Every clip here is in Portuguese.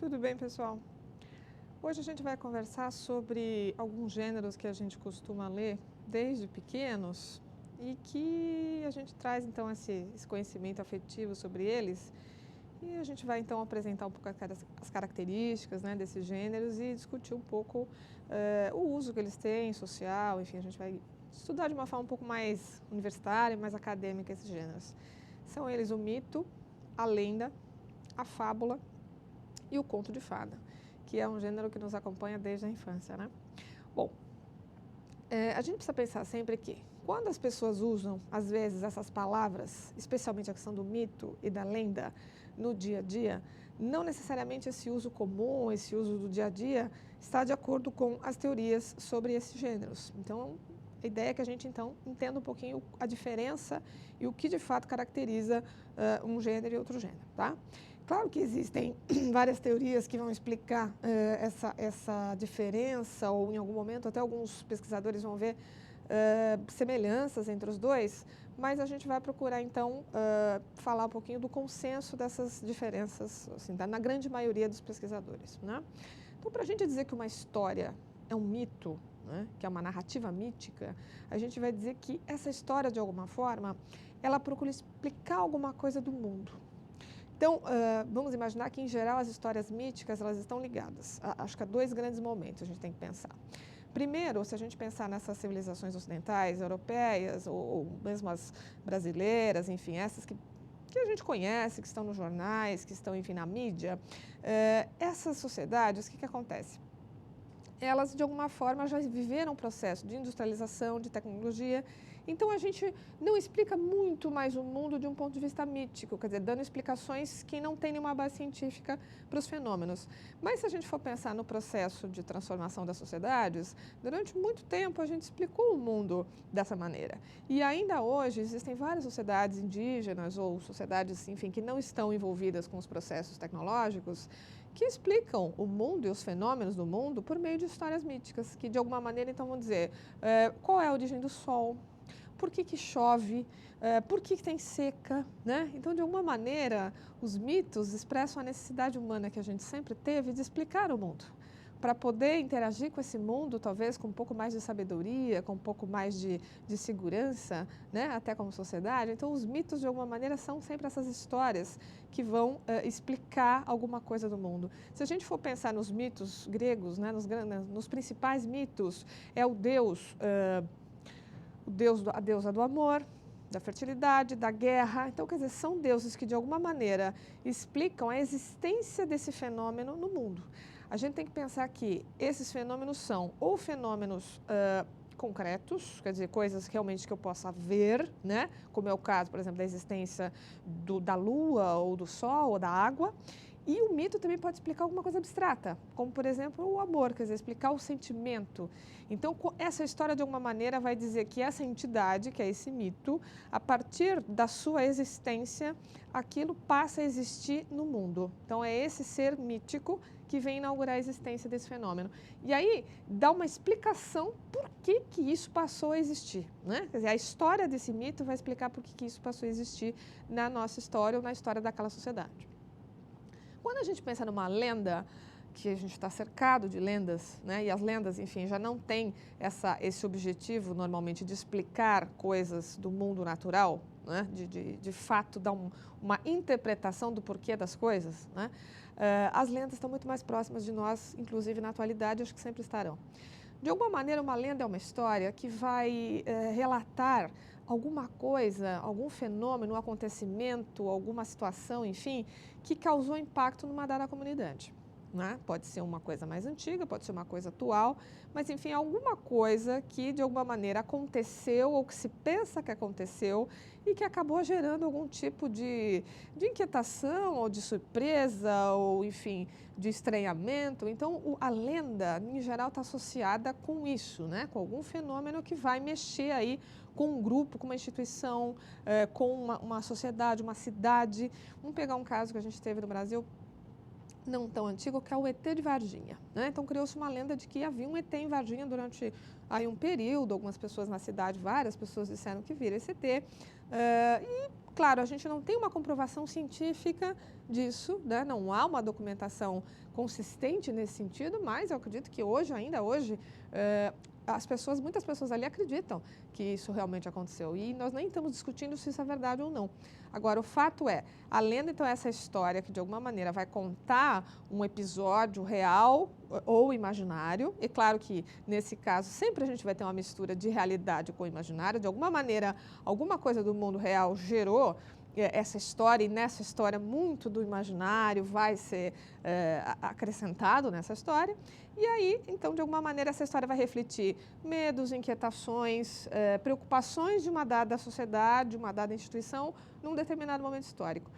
Tudo bem, pessoal? Hoje a gente vai conversar sobre alguns gêneros que a gente costuma ler desde pequenos e que a gente traz então esse conhecimento afetivo sobre eles e a gente vai então apresentar um pouco as características, né, desses gêneros e discutir um pouco o uso que eles têm, social, enfim, a gente vai estudar de uma forma um pouco mais universitária, mais acadêmica esses gêneros. São eles o mito, a lenda, a fábula e o conto de fada, que é um gênero que nos acompanha desde a infância, né? Bom, a gente precisa pensar sempre que quando as pessoas usam, às vezes, essas palavras, especialmente a questão do mito e da lenda, no dia a dia, não necessariamente esse uso comum, esse uso do dia a dia, está de acordo com as teorias sobre esses gêneros. Então, a ideia é que a gente, então, entenda um pouquinho a diferença e o que, de fato, caracteriza um gênero e outro gênero, tá? Claro que existem várias teorias que vão explicar essa diferença, ou em algum momento até alguns pesquisadores vão ver semelhanças entre os dois, mas a gente vai procurar então falar um pouquinho do consenso dessas diferenças, assim, na grande maioria dos pesquisadores, né? Então, para a gente dizer que uma história é um mito, né, que é uma narrativa mítica, a gente vai dizer que essa história, de alguma forma, ela procura explicar alguma coisa do mundo. Então, vamos imaginar que, em geral, as histórias míticas elas estão ligadas. Acho que há dois grandes momentos a gente tem que pensar. Primeiro, se a gente pensar nessas civilizações ocidentais, europeias, ou mesmo as brasileiras, enfim, essas que a gente conhece, que estão nos jornais, que estão, enfim, na mídia, essas sociedades, o que acontece? Elas, de alguma forma, já viveram um processo de industrialização, de tecnologia. Então, a gente não explica muito mais o mundo de um ponto de vista mítico, quer dizer, dando explicações que não têm nenhuma base científica para os fenômenos. Mas, se a gente for pensar no processo de transformação das sociedades, durante muito tempo a gente explicou o mundo dessa maneira. E ainda hoje existem várias sociedades indígenas ou sociedades, enfim, que não estão envolvidas com os processos tecnológicos, que explicam o mundo e os fenômenos do mundo por meio de histórias míticas, que de alguma maneira então vão dizer qual é a origem do sol, por que chove, por que tem seca, né? Então, de alguma maneira, os mitos expressam a necessidade humana que a gente sempre teve de explicar o mundo, para poder interagir com esse mundo, talvez com um pouco mais de sabedoria, com um pouco mais de segurança, né? Até como sociedade. Então, os mitos, de alguma maneira, são sempre essas histórias que vão explicar alguma coisa do mundo. Se a gente for pensar nos mitos gregos, né? Nos principais mitos, é a deusa do amor, da fertilidade, da guerra. Então, quer dizer, são deuses que, de alguma maneira, explicam a existência desse fenômeno no mundo. A gente tem que pensar que esses fenômenos são ou fenômenos concretos, quer dizer, coisas realmente que eu possa ver, né? Como é o caso, por exemplo, da existência da lua, ou do sol, ou da água. E o mito também pode explicar alguma coisa abstrata, como, por exemplo, o amor, quer dizer, explicar o sentimento. Então, essa história, de alguma maneira, vai dizer que essa entidade, que é esse mito, a partir da sua existência, aquilo passa a existir no mundo. Então, é esse ser mítico que vem inaugurar a existência desse fenômeno. E aí, dá uma explicação por que isso passou a existir, né? Quer dizer, a história desse mito vai explicar por que isso passou a existir na nossa história ou na história daquela sociedade. Quando a gente pensa numa lenda, que a gente está cercado de lendas, né? E as lendas, enfim, já não têm esse objetivo, normalmente, de explicar coisas do mundo natural, né? De fato, dar uma interpretação do porquê das coisas, né? As lendas estão muito mais próximas de nós, inclusive na atualidade, acho que sempre estarão. De alguma maneira, uma lenda é uma história que vai relatar alguma coisa, algum fenômeno, um acontecimento, alguma situação, enfim, que causou impacto numa dada comunidade, né? Pode ser uma coisa mais antiga, pode ser uma coisa atual, mas, enfim, alguma coisa que, de alguma maneira, aconteceu ou que se pensa que aconteceu e que acabou gerando algum tipo de inquietação ou de surpresa ou, enfim, de estranhamento. Então, a lenda, em geral, está associada com isso, né? Com algum fenômeno que vai mexer aí com um grupo, com uma instituição, com uma sociedade, uma cidade. Vamos pegar um caso que a gente teve no Brasil não tão antigo, que é o ET de Varginha, né? Então, criou-se uma lenda de que havia um ET em Varginha durante aí um período. Algumas pessoas na cidade, várias pessoas disseram que viram esse ET. E claro, a gente não tem uma comprovação científica disso, né? Não há uma documentação consistente nesse sentido, mas eu acredito que hoje, ainda hoje, muitas pessoas ali acreditam que isso realmente aconteceu. E nós nem estamos discutindo se isso é verdade ou não. Agora, o fato é, a lenda, então, é essa história que, de alguma maneira, vai contar um episódio real ou imaginário. E claro que, nesse caso, sempre a gente vai ter uma mistura de realidade com imaginário. De alguma maneira, alguma coisa do mundo real gerou essa história, e nessa história muito do imaginário vai ser acrescentado nessa história. E aí, então, de alguma maneira, essa história vai refletir medos, inquietações, preocupações de uma dada sociedade, de uma dada instituição, num determinado momento histórico.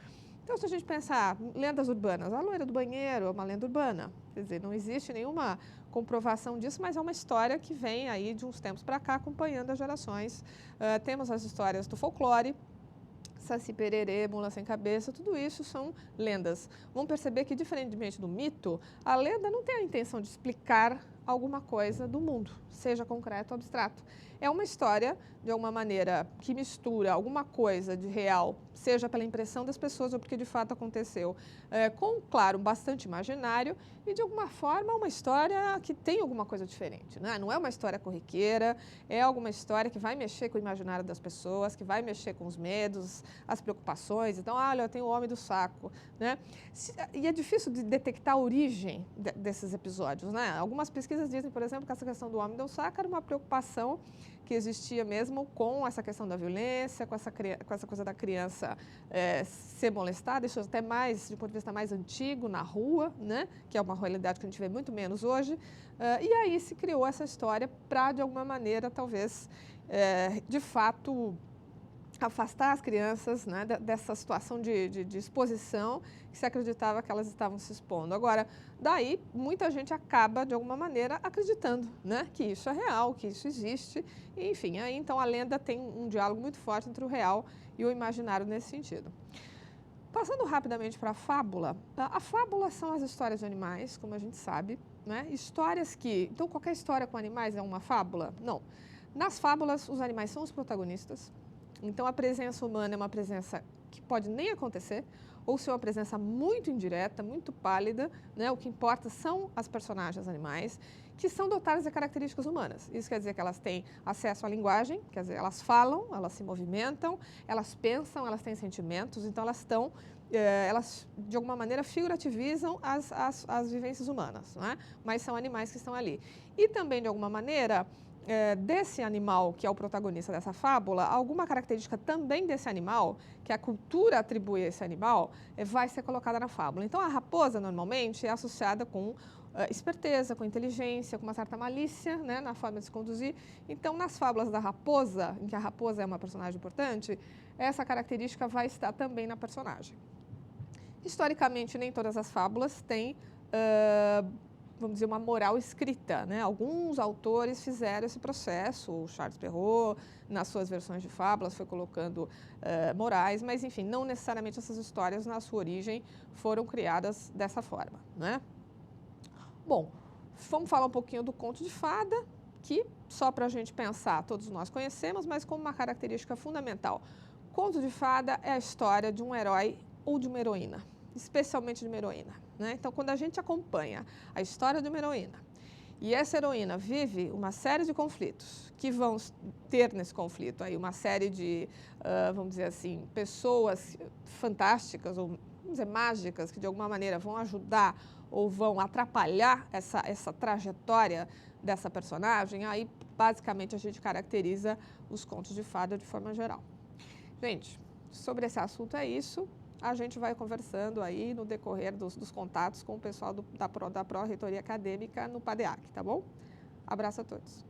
Então, se a gente pensar lendas urbanas, a loira do banheiro é uma lenda urbana, quer dizer, não existe nenhuma comprovação disso, mas é uma história que vem aí de uns tempos para cá, acompanhando as gerações. Temos as histórias do folclore, Saci Pererê, Mula Sem Cabeça, tudo isso são lendas. Vamos perceber que, diferentemente do mito, a lenda não tem a intenção de explicar alguma coisa do mundo, seja concreto ou abstrato. É uma história, de alguma maneira, que mistura alguma coisa de real, seja pela impressão das pessoas ou porque de fato aconteceu, com, claro, bastante imaginário e, de alguma forma, uma história que tem alguma coisa diferente, né? Não é uma história corriqueira, é alguma história que vai mexer com o imaginário das pessoas, que vai mexer com os medos, as preocupações. Então, olha, eu tenho o Homem do Saco, né? E é difícil de detectar a origem desses episódios, né? Algumas pesquisas dizem, por exemplo, que essa questão do Homem do Saco era uma preocupação que existia mesmo com essa questão da violência, com essa coisa da criança ser molestada, isso até mais, de um ponto de vista mais antigo, na rua, né? Que é uma realidade que a gente vê muito menos hoje. E aí se criou essa história para, de alguma maneira, talvez, de fato, afastar as crianças, né, dessa situação de exposição que se acreditava que elas estavam se expondo. Agora, daí, muita gente acaba, de alguma maneira, acreditando, né, que isso é real, que isso existe. E, enfim, aí então a lenda tem um diálogo muito forte entre o real e o imaginário nesse sentido. Passando rapidamente para a fábula. A fábula são as histórias de animais, como a gente sabe, né? Histórias que... Então, qualquer história com animais é uma fábula? Não. Nas fábulas, os animais são os protagonistas. Então, a presença humana é uma presença que pode nem acontecer, ou ser uma presença muito indireta, muito pálida, né? O que importa são as personagens animais, que são dotadas de características humanas. Isso quer dizer que elas têm acesso à linguagem, quer dizer, elas falam, elas se movimentam, elas pensam, elas têm sentimentos, então elas de alguma maneira figurativizam as vivências humanas, não é? Mas são animais que estão ali. E também, de alguma maneira, desse animal que é o protagonista dessa fábula, alguma característica também desse animal, que a cultura atribui a esse animal, vai ser colocada na fábula. Então, a raposa, normalmente, é associada com esperteza, com inteligência, com uma certa malícia, né, na forma de se conduzir. Então, nas fábulas da raposa, em que a raposa é uma personagem importante, essa característica vai estar também na personagem. Historicamente, nem todas as fábulas têm... vamos dizer, uma moral escrita, né? Alguns autores fizeram esse processo, o Charles Perrault, nas suas versões de fábulas, foi colocando morais, mas, enfim, não necessariamente essas histórias, na sua origem, foram criadas dessa forma, né? Bom, vamos falar um pouquinho do conto de fada, que, só para a gente pensar, todos nós conhecemos, mas como uma característica fundamental. Conto de fada é a história de um herói ou de uma heroína, especialmente de uma heroína, né? Então, quando a gente acompanha a história de uma heroína e essa heroína vive uma série de conflitos que vão ter nesse conflito aí uma série de, vamos dizer assim, pessoas fantásticas ou, vamos dizer, mágicas que de alguma maneira vão ajudar ou vão atrapalhar essa trajetória dessa personagem, aí basicamente a gente caracteriza os contos de fada de forma geral. Gente, sobre esse assunto é isso. A gente vai conversando aí no decorrer dos contatos com o pessoal da Pró-Reitoria Acadêmica no PADEAC, tá bom? Abraço a todos.